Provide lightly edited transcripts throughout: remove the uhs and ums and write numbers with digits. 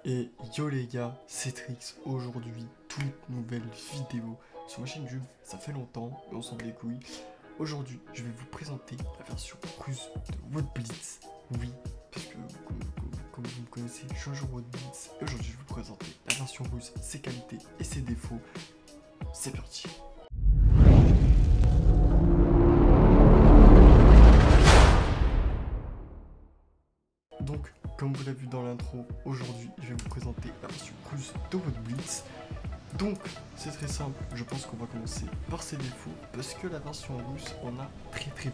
Et yo les gars, c'est Trix, aujourd'hui, toute nouvelle vidéo sur ma chaîne YouTube, ça fait longtemps, mais on s'en bat les couilles. Aujourd'hui, je vais vous présenter la version russe de WotBlitz. Oui, parce que comme vous me connaissez, je suis un joueur WotBlitz. Et aujourd'hui, je vais vous présenter la version russe, ses qualités et ses défauts. C'est parti. Donc, comme vous l'avez vu dans l'intro, aujourd'hui, je vais vous présenter la version russe de WotBlitz. Donc, c'est très simple, je pense qu'on va commencer par ses défauts, parce que la version russe, on a très peu.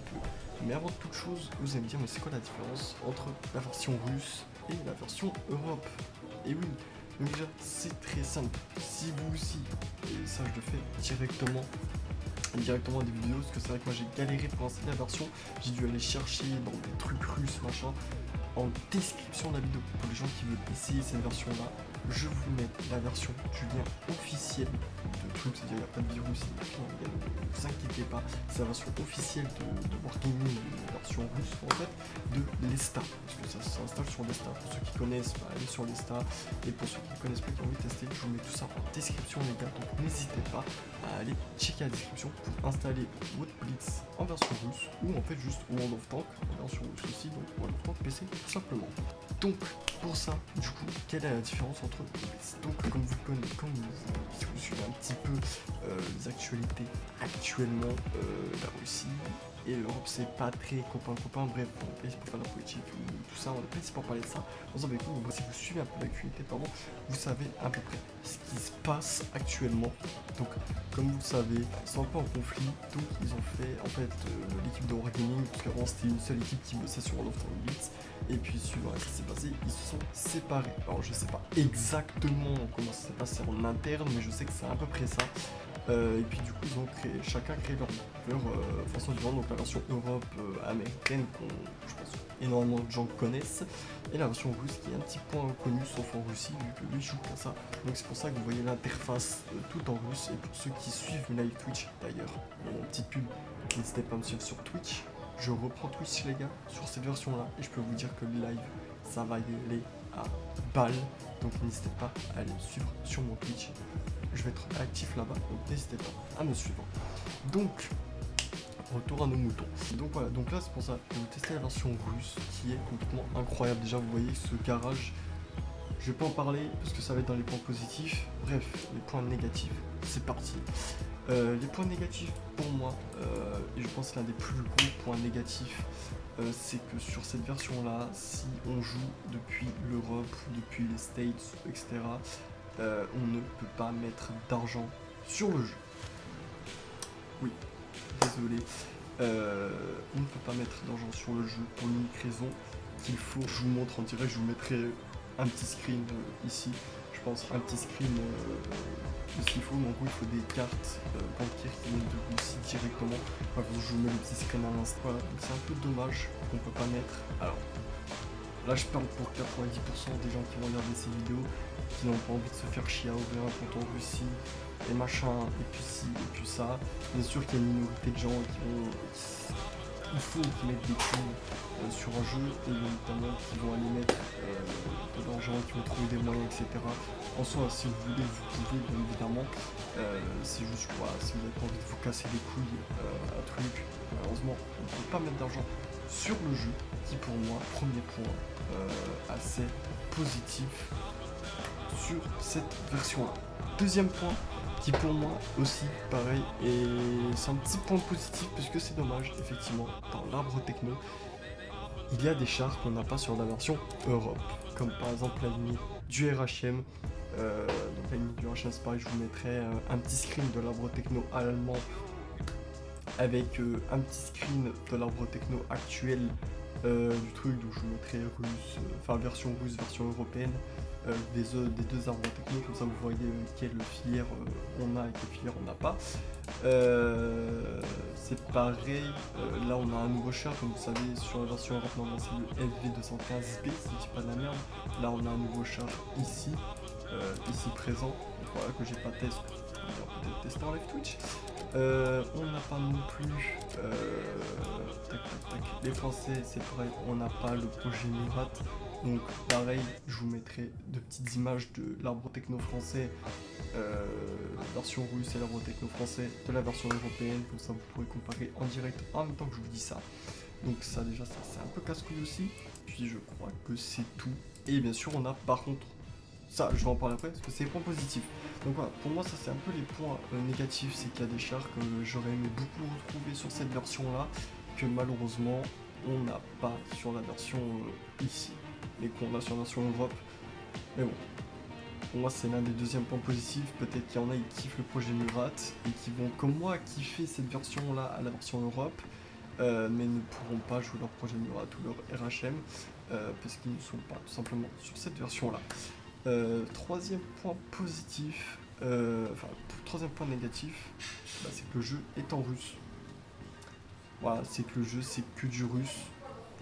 Mais avant toute chose, vous allez me dire, mais c'est quoi la différence entre la version russe et la version Europe? Et oui, donc déjà, c'est très simple. Si vous aussi, et ça je le fais directement des vidéos, parce que c'est vrai que moi j'ai galéré pour installer la version, j'ai dû aller chercher dans des trucs russes, machin. En description de la vidéo, pour les gens qui veulent essayer cette version là, je vous mets la version du lien officiel de truc, c'est-à-dire il n'y a pas de virus, ne vous inquiétez pas, c'est la version officielle de Wargaming, la version russe en fait, de l'ESTA, parce que ça s'installe sur l'ESTA. Pour ceux qui connaissent, allez sur l'ESTA, et pour ceux qui ne connaissent pas, qui ont envie de tester, je vous mets tout ça en description les gars, donc n'hésitez pas à aller checker la description pour installer WotBlitz en version russe, ou en fait juste World of Tanks en version russe aussi, donc World of Tanks PC tout simplement. Donc pour ça, du coup, quelle est la différence entre les? Donc comme si vous suivez un petit peu les actualités actuellement, la Russie et l'Europe, c'est pas très copain, bref, on est pas ici pour faire de la politique ou tout ça, on est pas ici pour parler de ça, on s'en bat les couilles, mais si vous suivez un peu l'actualité, pardon, vous savez à peu près ce qui se passe actuellement. Donc comme vous le savez, ils sont un peu en conflit, donc ils ont fait en fait l'équipe de Wargaming, parce qu'avant c'était une seule équipe qui bossait sur World of Tanks, et puis suivant ce qui s'est passé, ils se sont séparés. Alors je sais pas exactement comment ça s'est passé en interne, mais je sais que c'est à peu près ça. Et puis du coup ils ont chacun créé leur façon de vendre, donc la version Europe américaine qu'on, je pense, énormément de gens connaissent, et la version russe qui est un petit peu inconnue sauf en Russie, vu que lui joue qu'à ça. Donc c'est pour ça que vous voyez l'interface tout en russe, et pour ceux qui suivent mes live Twitch d'ailleurs, mon petite pub, n'hésitez pas à me suivre sur Twitch. Je reprends Twitch les gars sur cette version là, et je peux vous dire que le live ça va y aller à balle, donc n'hésitez pas à aller me suivre sur mon Twitch. Je vais être actif là-bas, donc n'hésitez pas à me suivre. Donc, retour à nos moutons. Donc voilà, donc là c'est pour ça que je vais tester la version russe qui est complètement incroyable. Déjà vous voyez ce garage, je vais pas en parler parce que ça va être dans les points positifs. Bref, les points négatifs, c'est parti. Les points négatifs pour moi, et je pense que l'un des plus gros points négatifs, c'est que sur cette version là, si on joue depuis l'Europe, depuis les States, etc., on ne peut pas mettre d'argent sur le jeu. Oui, désolé. On ne peut pas mettre d'argent sur le jeu pour l'unique raison qu'il faut. Je vous montre en direct, je vous mettrai un petit screen ici. Je pense un petit screen de ce qu'il faut. En gros, il faut des cartes bancaires qui viennent de Russie directement. Enfin, je vous mets le petit screen à l'instant. Voilà, donc c'est un peu dommage qu'on ne peut pas mettre. Alors, là, je parle pour 90% des gens qui vont regarder ces vidéos, qui n'ont pas envie de se faire chier à ouvrir un compte en Russie, et machin, et puis ci, et puis ça. Bien sûr qu'il y a une minorité de gens qui vont... Il faut qu'ils mettent des thunes sur un jeu, et notamment qui vont aller mettre de l'argent, qui vont trouver des moyens, etc. En soi, si vous voulez, vous pouvez, bien évidemment. C'est juste que voilà, si vous n'avez pas envie de vous casser les couilles à truc, malheureusement, on ne peut pas mettre d'argent sur le jeu, qui pour moi, premier point assez positif sur cette version là. Deuxième point qui pour moi aussi pareil, et c'est un petit point positif parce que c'est dommage, effectivement dans l'arbre techno il y a des chars qu'on n'a pas sur la version Europe, comme par exemple la limite du RHM. Donc la limite du RHM, c'est pareil, je vous mettrai un petit screen de l'arbre techno allemand avec un petit screen de l'arbre techno actuel du truc, donc je vous mettrai russe, enfin version russe, version européenne, des deux arbres techno, comme ça vous voyez quelle filière on a et quelle filière on n'a pas. C'est pareil, là on a un nouveau char, comme vous savez sur la version Europe normalement c'est le FV215B, si je dis pas de la merde. Là on a un nouveau char ici, ici présent, donc voilà que j'ai pas testé, on va peut-être tester en live Twitch. On n'a pas non plus les Français, c'est pareil, on n'a pas le projet Murat, Donc pareil, je vous mettrai de petites images de l'arbre techno français, version russe et l'arbre techno français de la version européenne, comme ça vous pourrez comparer en direct en même temps que je vous dis ça. Donc ça déjà, ça c'est un peu casse-couille aussi, puis je crois que c'est tout. Et bien sûr on a par contre, ça je vais en parler après, parce que c'est les points positifs. Donc voilà, pour moi ça c'est un peu les points négatifs, c'est qu'il y a des chars que j'aurais aimé beaucoup retrouver sur cette version là, que malheureusement on n'a pas sur la version ici, et qu'on a sur la version Europe. Mais bon, pour moi c'est l'un des deuxièmes points positifs. Peut-être qu'il y en a qui kiffent le projet Murat et qui vont comme moi kiffer cette version là à la version Europe, mais ne pourront pas jouer leur projet Murat ou leur RHM parce qu'ils ne sont pas tout simplement sur cette version là. Troisième point positif, troisième point négatif, bah, c'est que le jeu est en russe. Voilà, c'est que le jeu c'est que du russe.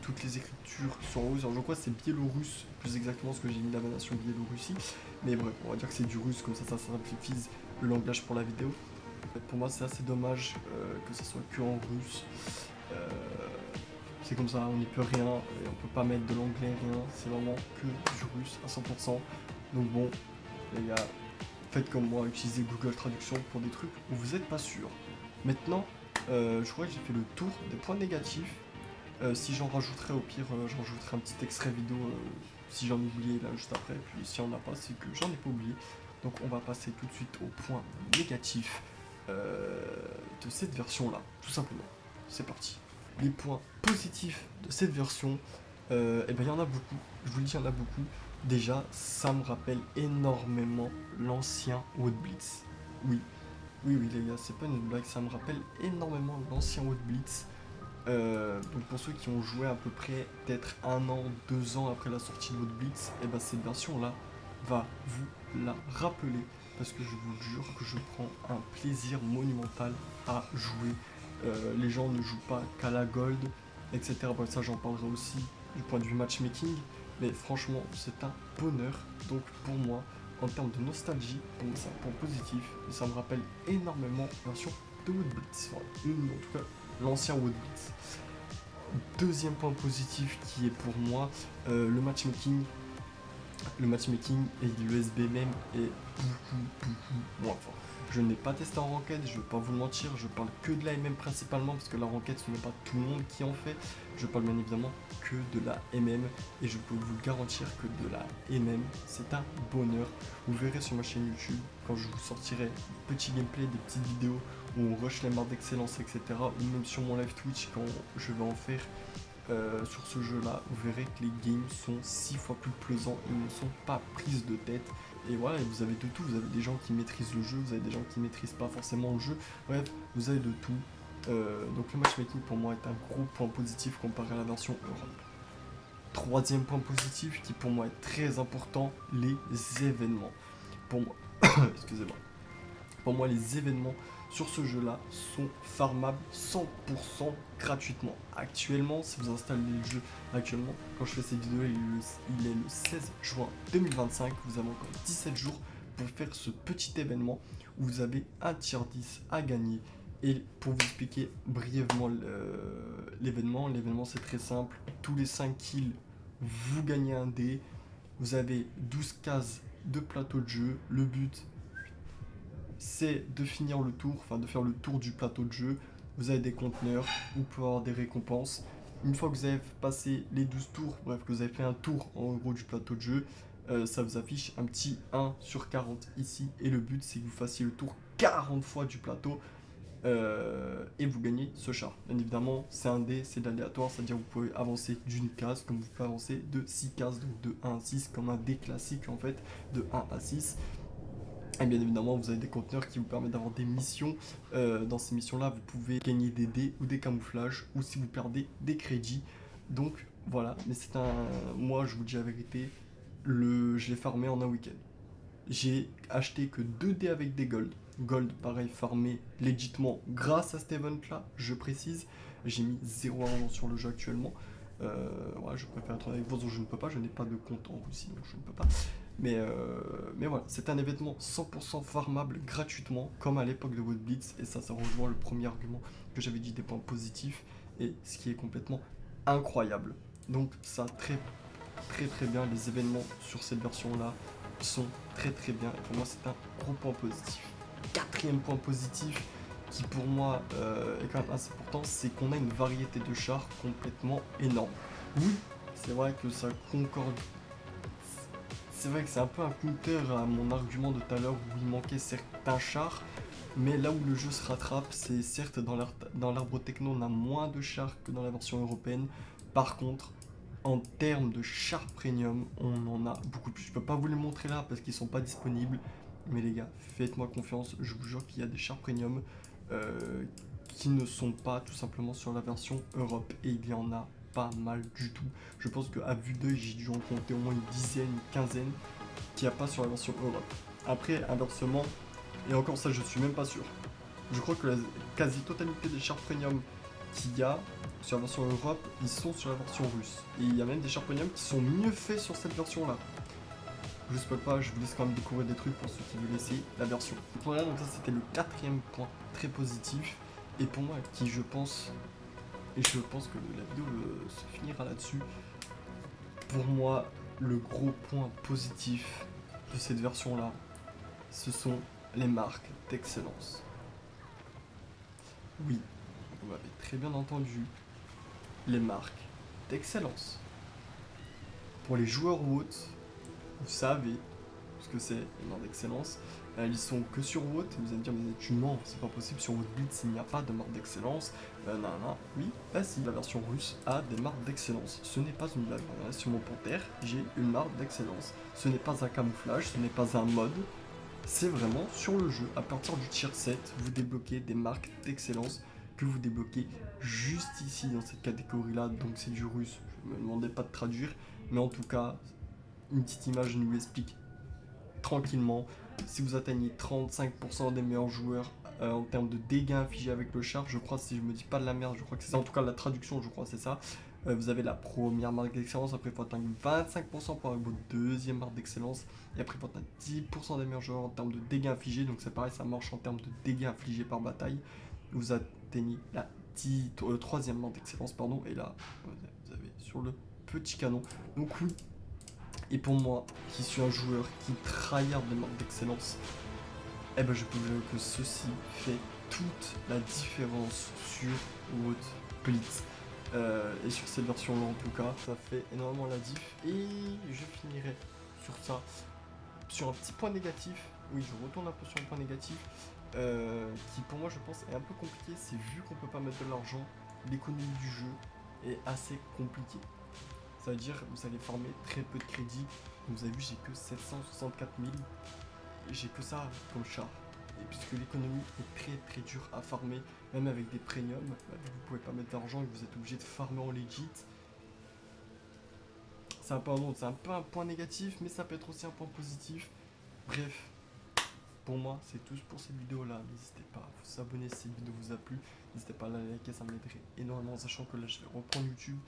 Toutes les écritures sont en russe. Alors je crois que c'est biélorusse, plus exactement, parce que j'ai mis la nation Biélorussie. Mais bref, on va dire que c'est du russe, comme ça simplifie le langage pour la vidéo. Pour moi c'est assez dommage que ça soit que en russe. C'est comme ça, on n'y peut rien, et on peut pas mettre de l'anglais, rien, c'est vraiment que du russe à 100%. Donc bon, les gars, faites comme moi, utilisez Google Traduction pour des trucs où vous n'êtes pas sûr. Maintenant, je crois que j'ai fait le tour des points négatifs. Si j'en rajouterai, au pire, j'en rajouterai un petit extrait vidéo si j'en ai oublié là juste après. Puis si on n'a pas, c'est que j'en ai pas oublié. Donc on va passer tout de suite au point négatif de cette version là, tout simplement. C'est parti. Les points positifs de cette version, et ben il y en a beaucoup. Je vous le dis, il y en a beaucoup. Déjà, ça me rappelle énormément l'ancien Wood Blitz. Oui, oui, les gars, c'est pas une blague, ça me rappelle énormément l'ancien Wood Blitz. Donc pour ceux qui ont joué à peu près peut-être 1 an, 2 ans après la sortie de Wood Blitz, et ben cette version là va vous la rappeler, parce que je vous jure que je prends un plaisir monumental à jouer. Les gens ne jouent pas qu'à la gold, etc. Bon, ça j'en parlerai aussi du point de vue matchmaking, mais franchement c'est un bonheur. Donc pour moi, en termes de nostalgie, pour moi c'est un point positif, et ça me rappelle énormément la version de Wood Blitz, enfin, en tout cas l'ancien Wood Blitz. Deuxième point positif qui est pour moi le matchmaking. Le matchmaking et l'USB même est beaucoup moins fort. Je n'ai pas testé en ranked, je vais pas vous mentir, je parle que de la MM principalement parce que la ranked ce n'est pas tout le monde qui en fait. Je parle bien évidemment que de la MM et je peux vous garantir que de la MM c'est un bonheur. Vous verrez sur ma chaîne YouTube quand je vous sortirai des petits gameplays, des petites vidéos où on rush les barres d'excellence, etc. Ou même sur mon live Twitch quand je vais en faire. Sur ce jeu là, vous verrez que les games sont 6 fois plus plaisants, ils ne sont pas prises de tête. Et voilà, et vous avez de tout, vous avez des gens qui maîtrisent le jeu, vous avez des gens qui maîtrisent pas forcément le jeu, bref, vous avez de tout. Donc le matchmaking pour moi est un gros point positif comparé à la version Europe. Troisième point positif qui pour moi est très important, les événements. Pour moi, excusez-moi, pour moi les événements sur ce jeu là sont farmables 100% gratuitement. Actuellement, si vous installez le jeu actuellement, quand je fais cette vidéo, il est le 16 juin 2025, vous avez encore 17 jours pour faire ce petit événement où vous avez un tier 10 à gagner. Et pour vous expliquer brièvement l'événement c'est très simple, tous les 5 kills vous gagnez un dé, vous avez 12 cases de plateau de jeu, le but c'est de finir le tour, enfin de faire le tour du plateau de jeu. Vous avez des conteneurs, vous pouvez avoir des récompenses. Une fois que vous avez passé les 12 tours, bref, que vous avez fait un tour en gros du plateau de jeu, ça vous affiche un petit 1 sur 40 ici. Et le but c'est que vous fassiez le tour 40 fois du plateau et vous gagnez ce char. Bien évidemment, c'est un dé, c'est de l'aléatoire, c'est-à-dire vous pouvez avancer d'une case comme vous pouvez avancer de 6 cases, donc de 1 à 6, comme un dé classique en fait, de 1 à 6. Et bien évidemment, vous avez des conteneurs qui vous permettent d'avoir des missions. Dans ces missions-là, vous pouvez gagner des dés ou des camouflages, ou si vous perdez, des crédits. Donc voilà, mais c'est un... Moi, je vous dis la vérité, je l'ai farmé en un week-end. J'ai acheté que 2 dés avec des gold. Gold, pareil, farmé légitimement grâce à cet event-là, je précise. J'ai mis 0 argent sur le jeu actuellement. Ouais, je préfère être avec vous, je ne peux pas, je n'ai pas de compte en Russie, donc je ne peux pas. Mais voilà, c'est un événement 100% farmable gratuitement, comme à l'époque de Wood Blitz, et ça rejoint le premier argument que j'avais dit des points positifs, et ce qui est complètement incroyable. Donc ça, très bien. Les événements sur cette version-là sont très bien. Et pour moi, c'est un gros point positif. Quatrième point positif, qui pour moi est quand même assez important, c'est qu'on a une variété de chars complètement énorme. Oui, c'est vrai que ça concorde. C'est vrai que c'est un peu un counter à mon argument de tout à l'heure où il manquait certains chars. Mais là où le jeu se rattrape, c'est certes dans l'arbre techno, on a moins de chars que dans la version européenne. Par contre, en termes de chars premium, on en a beaucoup plus. Je peux pas vous les montrer là parce qu'ils sont pas disponibles. Mais les gars, faites-moi confiance, je vous jure qu'il y a des chars premium qui ne sont pas tout simplement sur la version Europe. Et il y en a pas mal du tout. Je pense qu'à vue d'œil, j'ai dû en compter au moins une dizaine, une quinzaine qu'il n'y a pas sur la version Europe. Après, inversement, et encore ça, je suis même pas sûr. Je crois que la quasi-totalité des chars premium qu'il y a sur la version Europe, ils sont sur la version russe. Et il y a même des chars premium qui sont mieux faits sur cette version-là. Je spoil pas, je vous laisse quand même découvrir des trucs pour ceux qui veulent essayer la version. Voilà, donc ça c'était le quatrième point très positif. Et pour moi, qui je pense, et je pense que la vidéo se finira là-dessus, pour moi, le gros point positif de cette version-là, ce sont les marques d'excellence. Oui, vous m'avez très bien entendu, les marques d'excellence. Pour les joueurs WOT, vous savez ce que c'est les marques d'excellence. Ils sont que sur WOT, vous allez me dire, mais tu mens, c'est pas possible, sur WOT Blitz il n'y a pas de marque d'excellence. Non, oui, bah si, la version russe a des marques d'excellence. Ce n'est pas une blague, sur mon panthère, j'ai une marque d'excellence. Ce n'est pas un camouflage, ce n'est pas un mode, c'est vraiment sur le jeu. À partir du tier 7, vous débloquez des marques d'excellence que vous débloquez juste ici dans cette catégorie là, donc c'est du russe, je me demandais pas de traduire, mais en tout cas, une petite image nous explique tranquillement. Si vous atteignez 35% des meilleurs joueurs en termes de dégâts infligés avec le char, je crois, si je me dis pas de la merde, je crois que c'est ça, en tout cas la traduction, je crois c'est ça. Vous avez la première marque d'excellence, après il faut atteindre 25% pour avoir votre deuxième marque d'excellence, et après il faut atteindre 10% des meilleurs joueurs en termes de dégâts infligés, donc c'est pareil, ça marche en termes de dégâts infligés par bataille. Vous atteignez la troisième marque d'excellence, pardon, et là, vous avez sur le petit canon. Donc oui, et pour moi, qui suis un joueur qui tryhard des marques d'excellence, eh ben je peux vous dire que ceci fait toute la différence sur WOT Blitz. Et sur cette version-là en tout cas, ça fait énormément la diff. Et je finirai sur ça. Sur un petit point négatif, oui je retourne un peu sur un point négatif, qui pour moi je pense est un peu compliqué, c'est vu qu'on peut pas mettre de l'argent, l'économie du jeu est assez compliquée. Ça veut dire que vous allez farmer très peu de crédits. Vous avez vu, j'ai que 764 000. Et j'ai que ça comme char. Et puisque l'économie est très dure à farmer, même avec des premiums, vous pouvez pas mettre d'argent et vous êtes obligé de farmer en legit. C'est un peu un point négatif, mais ça peut être aussi un point positif. Bref, pour moi, c'est tout pour cette vidéo là. N'hésitez pas à vous abonner si cette vidéo vous a plu. N'hésitez pas à la liker, ça m'aiderait énormément, sachant que là je vais reprendre YouTube.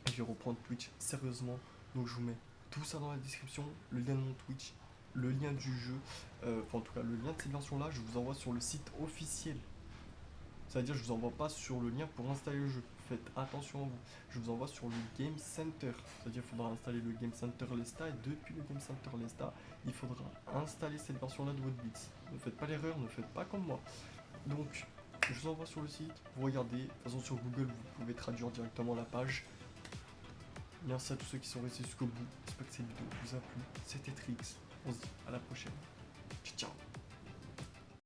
Je vais reprendre Twitch sérieusement, donc je vous mets tout ça dans la description, le lien de mon Twitch, le lien du jeu, enfin en tout cas le lien de cette version là, je vous envoie sur le site officiel. C'est-à-dire je vous envoie pas sur le lien pour installer le jeu, faites attention à vous, je vous envoie sur le Game Center, c'est-à-dire il faudra installer le Game Center Lesta, et depuis le Game Center Lesta, il faudra installer cette version là de votre Blitz. Ne faites pas l'erreur, ne faites pas comme moi. Donc je vous envoie sur le site, vous regardez, de toute façon sur Google vous pouvez traduire directement la page. Merci à tous ceux qui sont restés jusqu'au bout. J'espère que cette vidéo vous a plu. C'était Trix. On se dit à la prochaine.